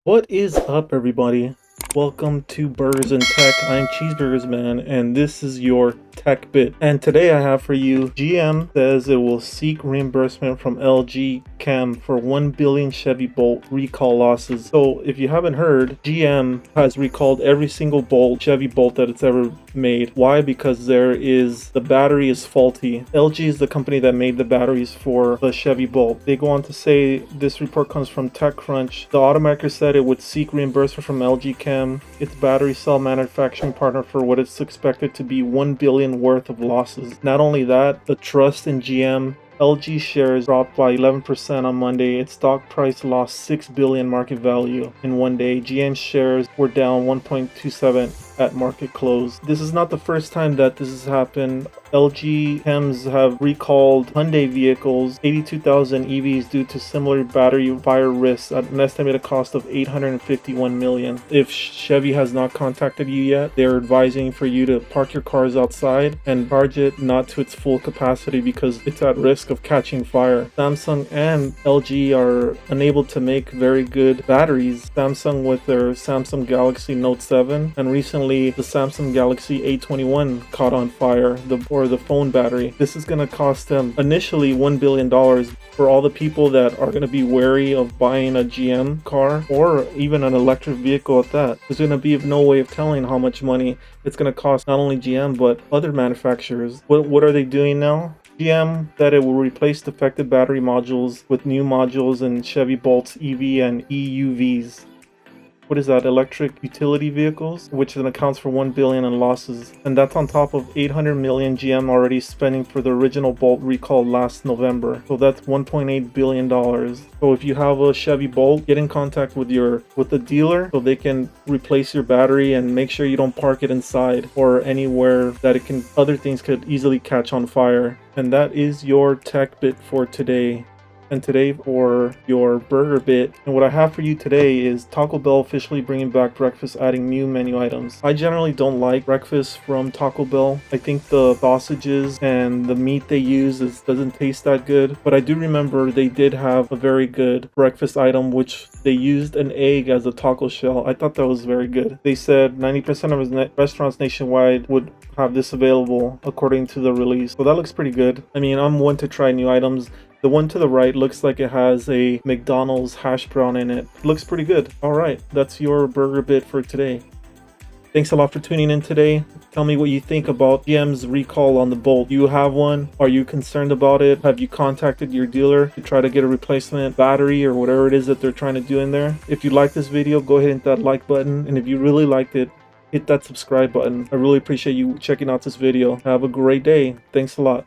What is up, everybody? Welcome to Burgers and Tech. I'm Cheeseburgersman, and this is your tech bit. And today I have for you, GM says it will seek reimbursement from LG Chem for 1 billion Chevy Bolt recall losses. So if you haven't heard, GM has recalled every single Chevy Bolt that it's ever made. Why? Because the battery is faulty. LG is the company that made the batteries for the Chevy Bolt. They go on to say, this report comes from TechCrunch. The automaker said it would seek reimbursement from LG Chem, its battery cell manufacturing partner, for what is expected to be 1 billion worth of losses. Not only that, the trust in GM. LG shares dropped by 11% on Monday. Its stock price lost 6 billion market value in one day. GM shares were down 1.27 at market close. This is not the first time that this has happened. LG Chems have recalled Hyundai vehicles, 82,000 EVs, due to similar battery fire risks at an estimated cost of 851 million. If Chevy has not contacted you yet, they're advising for you to park your cars outside and charge it not to its full capacity because it's at risk of catching fire. Samsung and LG are unable to make very good batteries. Samsung with their Samsung Galaxy Note 7, and recently the Samsung Galaxy A21 caught on fire, the phone battery. This is going to cost them initially $1 billion. For all the people that are going to be wary of buying a GM car or even an electric vehicle at that, there's going to be no way of telling how much money it's going to cost not only GM but other manufacturers. What are they doing now? GM that it will replace defective battery modules with new modules in Chevy Bolt's EV and EUVs. What is that? Electric utility vehicles, which then accounts for 1 billion in losses. And that's on top of 800 million GM already spending for the original Bolt recall last November. So that's 1.8 billion dollars. So if you have a Chevy Bolt, get in contact with the dealer so they can replace your battery and make sure you don't park it inside or anywhere that other things could easily catch on fire. And that is your tech bit for today. And today for your burger bit, and what I have for you today is Taco Bell officially bringing back breakfast, adding new menu items. I generally don't like breakfast from Taco Bell. I think the sausages and the meat they use doesn't taste that good, but I do remember they did have a very good breakfast item which they used an egg as a taco shell. I thought that was very good. They said 90% of restaurants nationwide would have this available according to the release, so that looks pretty good. I mean, I'm one to try new items. The one to the right looks like it has a McDonald's hash brown in it. Looks pretty good. Alright, that's your burger bit for today. Thanks a lot for tuning in today. Tell me what you think about GM's recall on the Bolt. Do you have one? Are you concerned about it? Have you contacted your dealer to try to get a replacement battery or whatever it is that they're trying to do in there? If you like this video, go ahead and hit that like button. And if you really liked it, hit that subscribe button. I really appreciate you checking out this video. Have a great day. Thanks a lot.